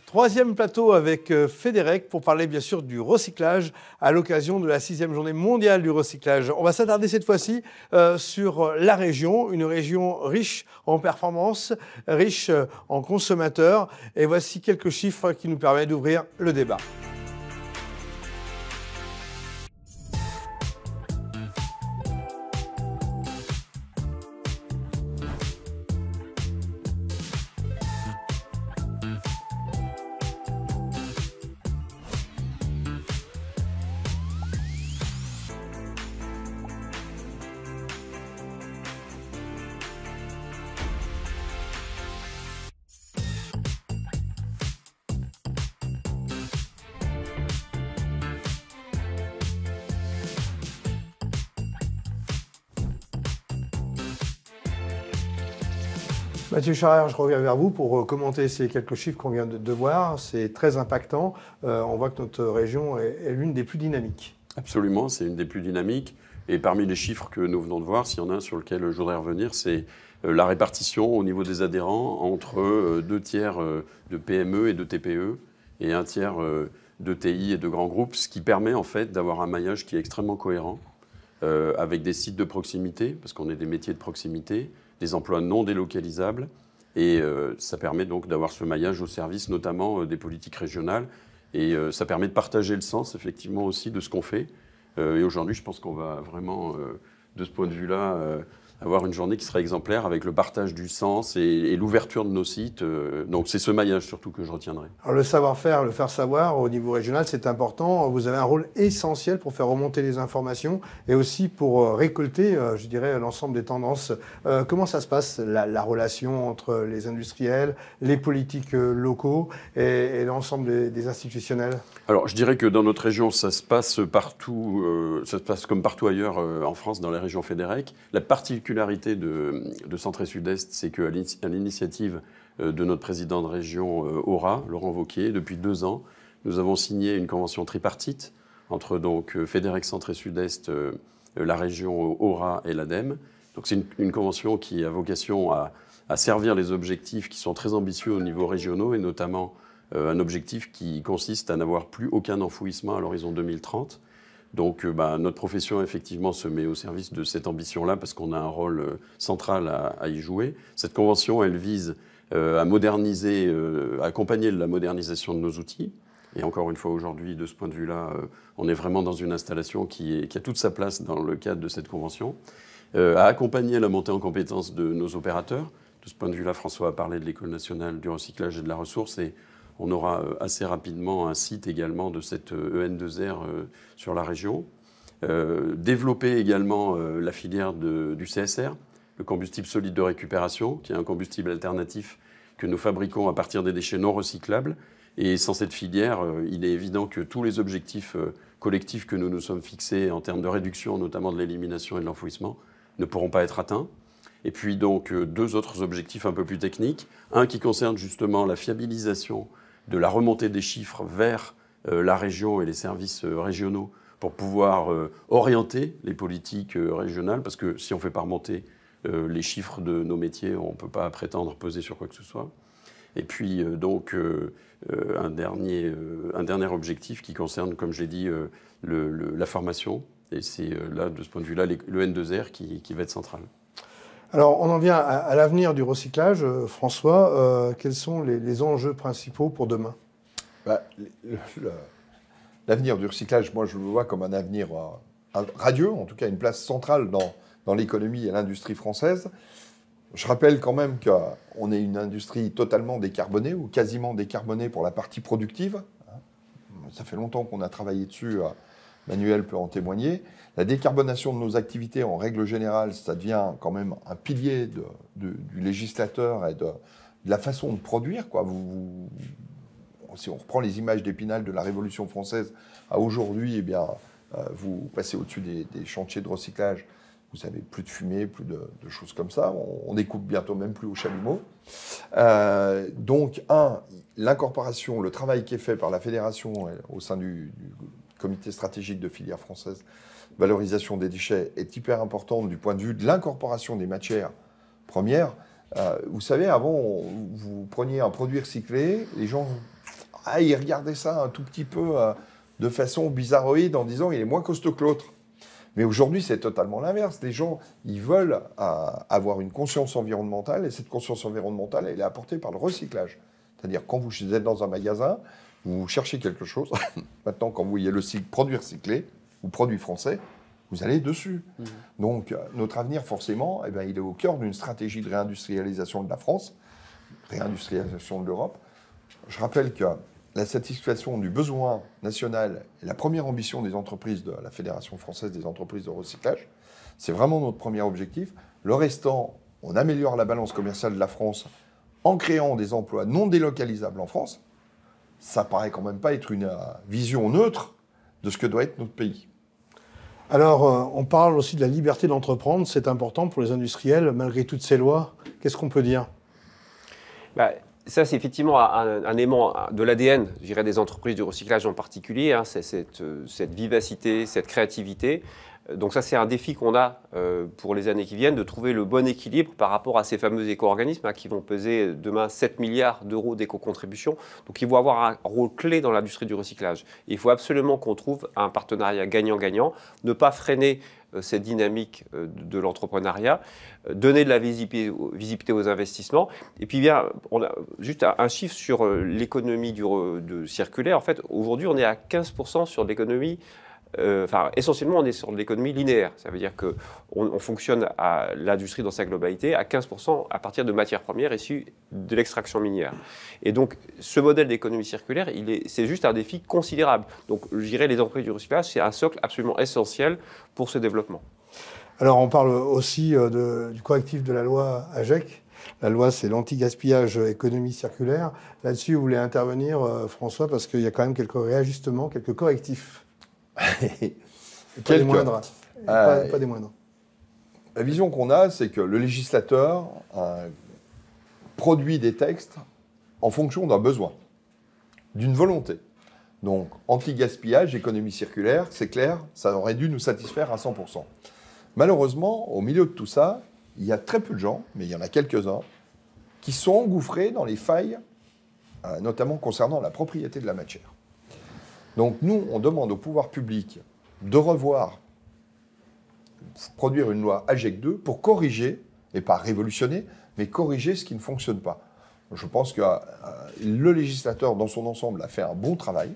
Troisième plateau avec Fédérec pour parler bien sûr du recyclage à l'occasion de la 6e journée mondiale du recyclage. On va s'attarder cette fois-ci sur la région, une région riche en performances, riche en consommateurs. Et voici quelques chiffres qui nous permettent d'ouvrir le débat. Mathieu Charrière, je reviens vers vous pour commenter ces quelques chiffres qu'on vient de voir. C'est très impactant. On voit que notre région est l'une des plus dynamiques. Absolument, c'est une des plus dynamiques. Et parmi les chiffres que nous venons de voir, s'il y en a un sur lequel je voudrais revenir, c'est la répartition au niveau des adhérents entre 2 tiers de PME et de TPE et 1 tiers de TI et de grands groupes, ce qui permet en fait d'avoir un maillage qui est extrêmement cohérent avec des sites de proximité, parce qu'on est des métiers de proximité, des emplois non délocalisables, et ça permet donc d'avoir ce maillage au service notamment des politiques régionales, et ça permet de partager le sens effectivement aussi de ce qu'on fait. Et aujourd'hui, je pense qu'on va vraiment, de ce point de vue-là, avoir une journée qui sera exemplaire avec le partage du sens et l'ouverture de nos sites. Donc c'est ce maillage surtout que je retiendrai. Alors le savoir-faire, le faire savoir au niveau régional, c'est important. Vous avez un rôle essentiel pour faire remonter les informations et aussi pour récolter, je dirais, l'ensemble des tendances. Comment ça se passe, la relation entre les industriels, les politiques locaux et l'ensemble des institutionnels? Alors je dirais que dans notre région, ça se passe partout, ça se passe comme partout ailleurs en France, dans les régions Fédérec. La particularité de Centre et Sud-Est, c'est qu'à l'initiative de notre président de région Aura, Laurent Wauquiez, depuis 2 ans, nous avons signé une convention tripartite entre donc Fédérec Centre et Sud-Est, la région Aura et l'ADEME. Donc c'est une convention qui a vocation à servir les objectifs qui sont très ambitieux au niveau régional et notamment un objectif qui consiste à n'avoir plus aucun enfouissement à l'horizon 2030. Donc notre profession, effectivement, se met au service de cette ambition-là parce qu'on a un rôle central à y jouer. Cette convention, elle vise à moderniser, à accompagner la modernisation de nos outils. Et encore une fois, aujourd'hui, de ce point de vue-là, on est vraiment dans une installation qui a toute sa place dans le cadre de cette convention. À accompagner la montée en compétences de nos opérateurs. De ce point de vue-là, François a parlé de l'École nationale du recyclage et de la ressource. Et on aura assez rapidement un site également de cette EN2R sur la région. Développer également la filière du CSR, le combustible solide de récupération, qui est un combustible alternatif que nous fabriquons à partir des déchets non recyclables. Et sans cette filière, il est évident que tous les objectifs collectifs que nous nous sommes fixés en termes de réduction, notamment de l'élimination et de l'enfouissement, ne pourront pas être atteints. Et puis donc 2 autres objectifs un peu plus techniques. Un qui concerne justement la fiabilisation de la remontée des chiffres vers la région et les services régionaux pour pouvoir orienter les politiques régionales, parce que si on ne fait pas remonter les chiffres de nos métiers, on ne peut pas prétendre peser sur quoi que ce soit. Et puis donc un dernier objectif qui concerne, comme je l'ai dit, la formation. Et c'est là, de ce point de vue-là, le N2R qui va être central. Alors, on en vient à l'avenir du recyclage. François, quels sont les enjeux principaux pour demain? L'avenir du recyclage, moi, je le vois comme un avenir radieux, en tout cas une place centrale dans l'économie et l'industrie française. Je rappelle quand même qu'on est une industrie totalement décarbonée ou quasiment décarbonée pour la partie productive. Ça fait longtemps qu'on a travaillé dessus. Manuel peut en témoigner. La décarbonation de nos activités, en règle générale, ça devient quand même un pilier du législateur et de la façon de produire, quoi. Si on reprend les images d'Épinal de la Révolution française à aujourd'hui, eh bien, vous passez au-dessus des chantiers de recyclage, vous n'avez plus de fumée, plus de choses comme ça. On découpe bientôt même plus au chalumeau. Donc, l'incorporation, le travail qui est fait par la fédération au sein du comité stratégique de filière française, valorisation des déchets, est hyper importante du point de vue de l'incorporation des matières premières. Vous savez, avant, vous preniez un produit recyclé, les gens ils regardaient ça un tout petit peu de façon bizarroïde en disant il est moins costaud que l'autre. Mais aujourd'hui, c'est totalement l'inverse. Les gens, ils veulent avoir une conscience environnementale et cette conscience environnementale, elle est apportée par le recyclage. C'est-à-dire, quand vous êtes dans un magasin, vous cherchez quelque chose, maintenant, quand vous voyez le sigle produit recyclé ou produit français, vous allez dessus. Donc, notre avenir, forcément, eh bien, il est au cœur d'une stratégie de réindustrialisation de la France, réindustrialisation de l'Europe. Je rappelle que la satisfaction du besoin national est la première ambition des entreprises de la Fédération française des entreprises de recyclage. C'est vraiment notre premier objectif. Le restant, on améliore la balance commerciale de la France en créant des emplois non délocalisables en France. Ça paraît quand même pas être une vision neutre de ce que doit être notre pays. Alors, on parle aussi de la liberté d'entreprendre. C'est important pour les industriels, malgré toutes ces lois. Qu'est-ce qu'on peut dire ? Ça, c'est effectivement un élément de l'ADN, je dirais, des entreprises de recyclage en particulier. Hein, c'est cette vivacité, cette créativité. Donc ça, c'est un défi qu'on a pour les années qui viennent, de trouver le bon équilibre par rapport à ces fameux éco-organismes qui vont peser demain 7 milliards d'euros d'éco-contribution. Donc ils vont avoir un rôle clé dans l'industrie du recyclage. Et il faut absolument qu'on trouve un partenariat gagnant-gagnant, ne pas freiner cette dynamique de l'entrepreneuriat, donner de la visibilité aux investissements. Et puis bien, on a juste un chiffre sur l'économie circulaire. En fait, aujourd'hui, on est à 15% sur l'économie. Essentiellement, on est sur de l'économie linéaire. Ça veut dire qu'on fonctionne à l'industrie dans sa globalité à 15% à partir de matières premières issues de l'extraction minière. Et donc, ce modèle d'économie circulaire, c'est juste un défi considérable. Donc, je dirais, les entreprises du recyclage, c'est un socle absolument essentiel pour ce développement. Alors, on parle aussi du correctif de la loi AGEC. La loi, c'est l'anti-gaspillage économie circulaire. Là-dessus, vous voulez intervenir, François, parce qu'il y a quand même quelques réajustements, quelques correctifs. Pas des moindres. Pas des moindres. La vision qu'on a, c'est que le législateur produit des textes en fonction d'un besoin, d'une volonté. Donc, anti-gaspillage, économie circulaire, c'est clair, ça aurait dû nous satisfaire à 100%. Malheureusement, au milieu de tout ça, il y a très peu de gens, mais il y en a quelques-uns, qui sont engouffrés dans les failles, notamment concernant la propriété de la matière. Donc nous, on demande au pouvoir public de revoir, produire une loi AGEC 2 pour corriger, et pas révolutionner, mais corriger ce qui ne fonctionne pas. Je pense que le législateur, dans son ensemble, a fait un bon travail,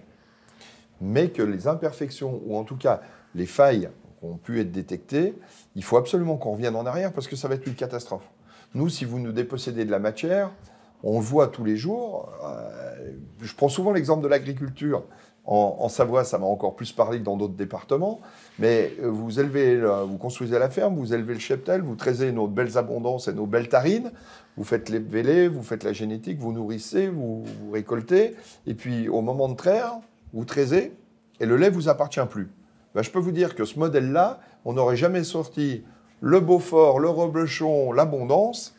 mais que les imperfections, ou en tout cas les failles qui ont pu être détectées, il faut absolument qu'on revienne en arrière parce que ça va être une catastrophe. Nous, si vous nous dépossédez de la matière, on le voit tous les jours. Je prends souvent l'exemple de l'agriculture. En Savoie, ça m'a encore plus parlé que dans d'autres départements. Mais vous construisez la ferme, vous élevez le cheptel, vous traisez nos belles abondances et nos belles tarines, vous faites les vélés, vous faites la génétique, vous nourrissez, vous récoltez. Et puis, au moment de traire, vous traisez et le lait ne vous appartient plus. Je peux vous dire que ce modèle-là, on n'aurait jamais sorti le Beaufort, le Reblochon, l'Abondance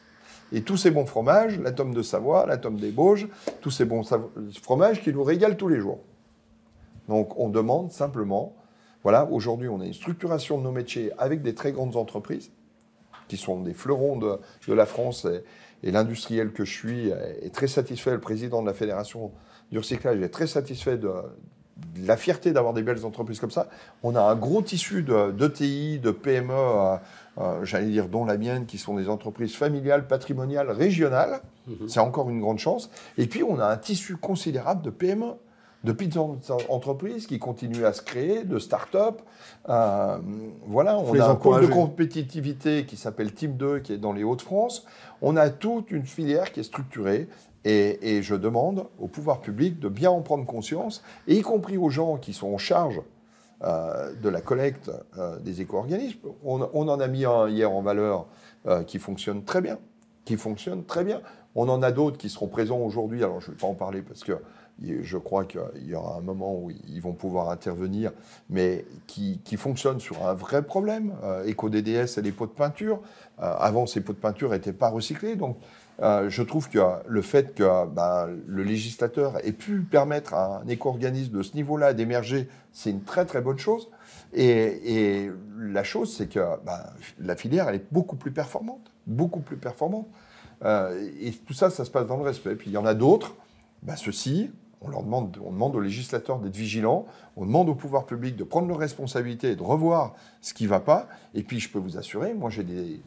et tous ces bons fromages, la Tome de Savoie, la Tome des Bauges, tous ces bons fromages qui nous régalent tous les jours. Donc, on demande simplement, voilà, aujourd'hui, on a une structuration de nos métiers avec des très grandes entreprises qui sont des fleurons de la France et l'industriel que je suis est très satisfait, le président de la Fédération du recyclage est très satisfait de la fierté d'avoir des belles entreprises comme ça. On a un gros tissu d'ETI, de PME, j'allais dire dont la mienne, qui sont des entreprises familiales, patrimoniales, régionales. C'est encore une grande chance. Et puis, on a un tissu considérable de PME. De petites entreprises qui continuent à se créer, de start-up. Voilà, on a un pôle de compétitivité qui s'appelle Team 2, qui est dans les Hauts-de-France. On a toute une filière qui est structurée. Et je demande au pouvoir public de bien en prendre conscience, et y compris aux gens qui sont en charge de la collecte des éco-organismes. On en a mis un hier en valeur qui fonctionne très bien. On en a d'autres qui seront présents aujourd'hui. Alors, je ne vais pas en parler parce que je crois qu'il y aura un moment où ils vont pouvoir intervenir, mais qui fonctionnent sur un vrai problème. Éco-DDS et les pots de peinture. Avant, ces pots de peinture n'étaient pas recyclés. Donc, je trouve que le fait que le législateur ait pu permettre à un éco-organisme de ce niveau-là d'émerger, c'est une très très bonne chose. Et la chose, c'est que la filière, elle est beaucoup plus performante. Et tout ça, ça se passe dans le respect. Puis il y en a d'autres, ceux-ci, On demande aux législateurs d'être vigilants, on demande au pouvoir public de prendre leurs responsabilités et de revoir ce qui ne va pas. Et puis, je peux vous assurer, moi, j'ai des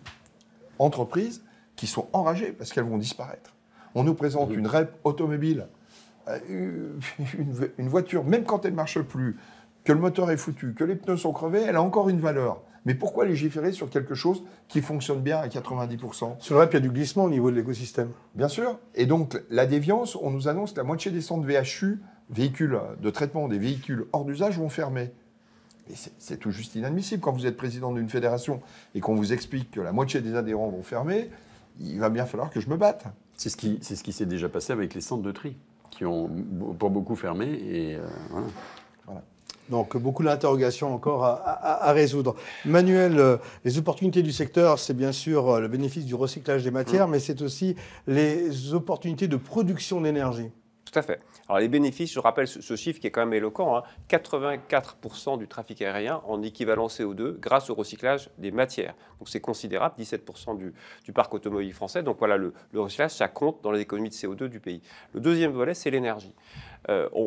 entreprises qui sont enragées parce qu'elles vont disparaître. On nous présente une REP automobile, une voiture, même quand elle ne marche plus, que le moteur est foutu, que les pneus sont crevés, elle a encore une valeur. Mais pourquoi légiférer sur quelque chose qui fonctionne bien à 90%? Sur le REP, il y a du glissement au niveau de l'écosystème. Bien sûr. Et donc, la déviance, on nous annonce que la moitié des centres VHU, véhicules de traitement des véhicules hors d'usage, vont fermer. Et c'est tout juste inadmissible. Quand vous êtes président d'une fédération et qu'on vous explique que la moitié des adhérents vont fermer, il va bien falloir que je me batte. C'est ce qui s'est déjà passé avec les centres de tri, qui ont pour beaucoup fermé. Et voilà. Donc, beaucoup d'interrogations encore à résoudre. Manuel, les opportunités du secteur, c'est bien sûr le bénéfice du recyclage des matières, mais c'est aussi les opportunités de production d'énergie. Tout à fait. Alors les bénéfices, je rappelle ce chiffre qui est quand même éloquent, 84% du trafic aérien en équivalent CO2 grâce au recyclage des matières. Donc c'est considérable, 17% du parc automobile français. Donc voilà, le recyclage, ça compte dans les économies de CO2 du pays. Le deuxième volet, c'est l'énergie.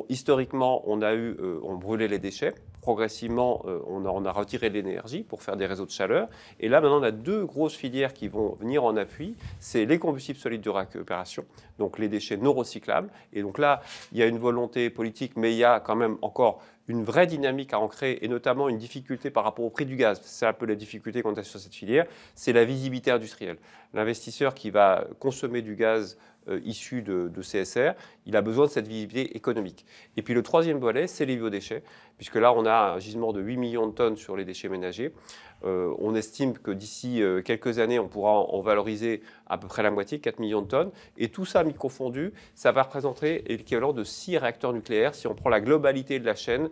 Historiquement, on brûlait les déchets. Progressivement, on a retiré de l'énergie pour faire des réseaux de chaleur. Et là, maintenant, on a deux grosses filières qui vont venir en appui. C'est les combustibles solides de récupération, donc les déchets non recyclables. Et donc là, il y a une volonté politique, mais il y a quand même encore une vraie dynamique à ancrer, et notamment une difficulté par rapport au prix du gaz. C'est un peu la difficulté qu'on a sur cette filière, c'est la visibilité industrielle. L'investisseur qui va consommer du gaz issu de CSR, il a besoin de cette visibilité économique. Et puis le troisième volet, c'est les biodéchets, puisque là, on a un gisement de 8 millions de tonnes sur les déchets ménagers. On estime que d'ici quelques années, on pourra en valoriser à peu près la moitié, 4 millions de tonnes. Et tout ça mis confondu, ça va représenter l'équivalent de 6 réacteurs nucléaires si on prend la globalité de la chaîne,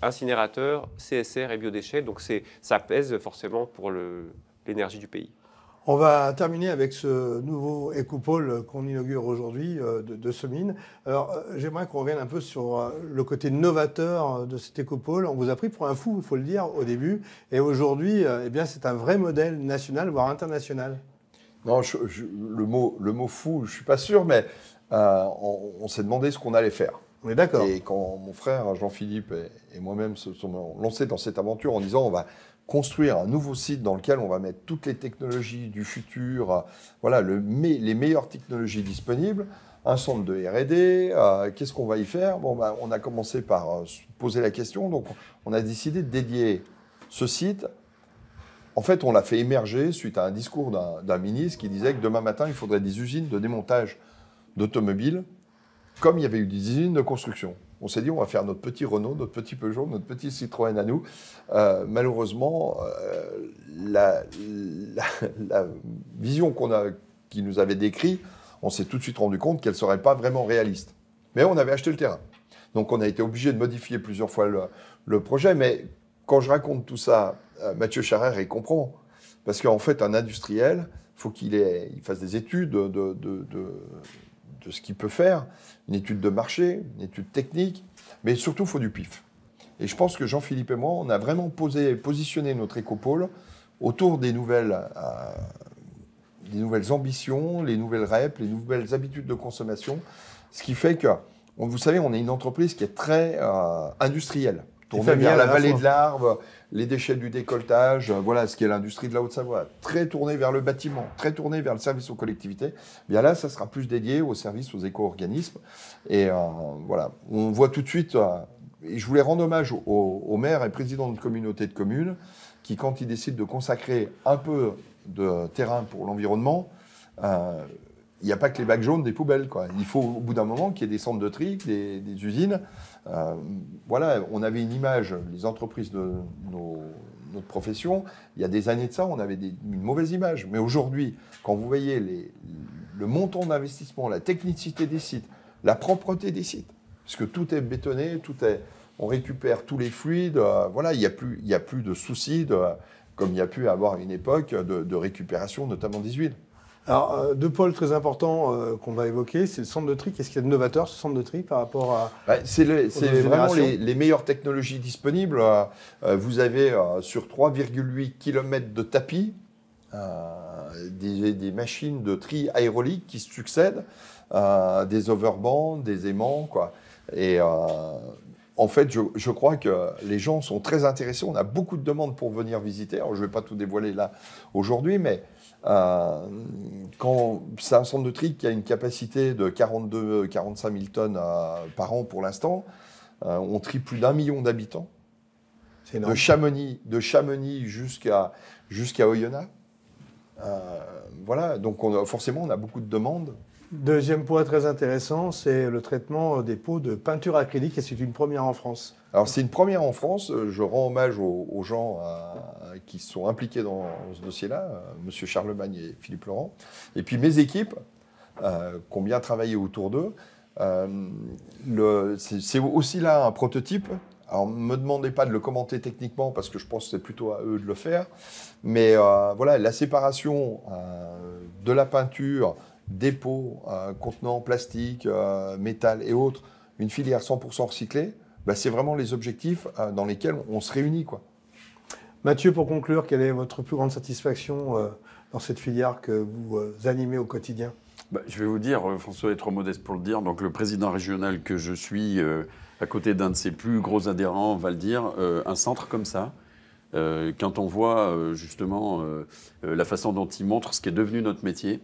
incinérateurs, CSR et biodéchets. Donc ça pèse forcément pour l'énergie du pays. On va terminer avec ce nouveau écopôle qu'on inaugure aujourd'hui de Somine. Alors, j'aimerais qu'on revienne un peu sur le côté novateur de cet écopôle. On vous a pris pour un fou, il faut le dire, au début. Et aujourd'hui, eh bien, c'est un vrai modèle national, voire international. Non, le mot fou, je ne suis pas sûr, mais on s'est demandé ce qu'on allait faire. On est d'accord. Et quand mon frère Jean-Philippe et moi-même se sont lancés dans cette aventure en disant on va construire un nouveau site dans lequel on va mettre toutes les technologies du futur, voilà, les meilleures technologies disponibles, un centre de R&D, qu'est-ce qu'on va y faire? Bon, ben, on a commencé par se poser la question, donc on a décidé de dédier ce site. En fait, on l'a fait émerger suite à un discours d'un ministre qui disait que demain matin, il faudrait des usines de démontage d'automobiles, comme il y avait eu des usines de construction. On s'est dit, on va faire notre petit Renault, notre petit Peugeot, notre petit Citroën à nous. Malheureusement, la vision qui nous avait décrit, on s'est tout de suite rendu compte qu'elle ne serait pas vraiment réaliste. Mais on avait acheté le terrain. Donc on a été obligé de modifier plusieurs fois le projet. Mais quand je raconte tout ça, Mathieu Charrère, il comprend. Parce qu'en fait, un industriel, il faut qu'il fasse des études de ce qu'il peut faire, une étude de marché, une étude technique, mais surtout, il faut du pif. Et je pense que Jean-Philippe et moi, on a vraiment positionné notre écopôle autour des nouvelles ambitions, les nouvelles REP, les nouvelles habitudes de consommation, ce qui fait que, vous savez, on est une entreprise qui est très industrielle, tournée vers la vallée de l'Arve, les déchets du décolletage, voilà ce qui est l'industrie de la Haute-Savoie, très tournée vers le bâtiment, très tournée vers le service aux collectivités. Bien là, ça sera plus dédié aux services, aux éco-organismes. Et voilà, on voit tout de suite, et je voulais rendre hommage aux maires et présidents de communautés de communes qui, quand ils décident de consacrer un peu de terrain pour l'environnement, il n'y a pas que les bacs jaunes des poubelles, quoi. Il faut au bout d'un moment qu'il y ait des centres de tri, des usines. Voilà, on avait une image, les entreprises de notre profession, il y a des années de ça, on avait une mauvaise image. Mais aujourd'hui, quand vous voyez le montant d'investissement, la technicité des sites, la propreté des sites, parce que tout est bétonné, on récupère tous les fluides, voilà, il n'y a plus de soucis, comme il y a pu avoir à une époque, de récupération, notamment des huiles. Alors, deux pôles très importants qu'on va évoquer, c'est le centre de tri. Qu'est-ce qu'il y a de novateur, ce centre de tri, par rapport à... C'est vraiment les meilleures technologies disponibles. Vous avez sur 3,8 km de tapis, des machines de tri aérolique qui se succèdent. des overbands, des aimants, quoi. Et en fait, je crois que les gens sont très intéressés. On a beaucoup de demandes pour venir visiter. Alors, je ne vais pas tout dévoiler là aujourd'hui, mais quand c'est un centre de tri qui a une capacité de 45 000 tonnes par an pour l'instant, on trie plus d'1 million d'habitants. De Chamonix jusqu'à Oyonnax. Voilà, donc forcément, on a beaucoup de demandes. Deuxième point très intéressant, c'est le traitement des pots de peinture acrylique, et c'est une première en France. Alors, c'est une première en France. Je rends hommage aux gens qui sont impliqués dans ce dossier-là, M. Charlemagne et Philippe Laurent. Et puis, mes équipes, qui ont bien travaillé autour d'eux. C'est aussi là un prototype. Alors, ne me demandez pas de le commenter techniquement, parce que je pense que c'est plutôt à eux de le faire. Mais voilà, la séparation de la peinture, des pots contenant plastique, métal et autres, une filière 100% recyclée, bah, c'est vraiment les objectifs dans lesquels on se réunit, quoi. Mathieu, pour conclure, quelle est votre plus grande satisfaction dans cette filière que vous animez au quotidien? Je vais vous dire, François est trop modeste pour le dire, donc le président régional que je suis, à côté d'un de ses plus gros adhérents, va le dire, un centre comme ça, quand on voit justement la façon dont il montre ce qui est devenu notre métier,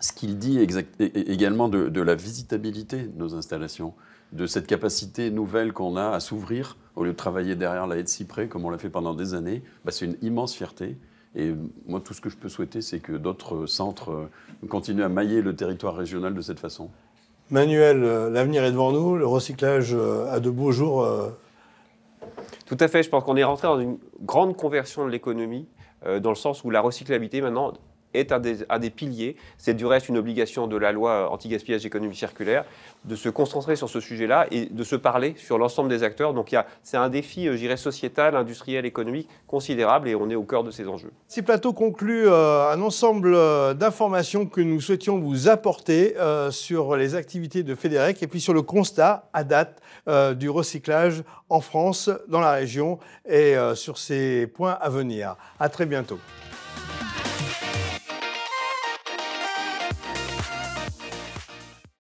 ce qu'il dit également de la visitabilité de nos installations, de cette capacité nouvelle qu'on a à s'ouvrir au lieu de travailler derrière la haie de cyprès comme on l'a fait pendant des années, c'est une immense fierté. Et moi, tout ce que je peux souhaiter, c'est que d'autres centres continuent à mailler le territoire régional de cette façon. Manuel, l'avenir est devant nous, le recyclage a de beaux jours. Tout à fait, je pense qu'on est rentré dans une grande conversion de l'économie, dans le sens où la recyclabilité maintenant est un des piliers. C'est du reste une obligation de la loi anti-gaspillage économie circulaire de se concentrer sur ce sujet-là et de se parler sur l'ensemble des acteurs. Donc c'est un défi, je dirais, sociétal, industriel, économique considérable et on est au cœur de ces enjeux. Ce plateau conclut un ensemble d'informations que nous souhaitions vous apporter sur les activités de Fédérec et puis sur le constat à date du recyclage en France, dans la région et sur ces points à venir. À très bientôt.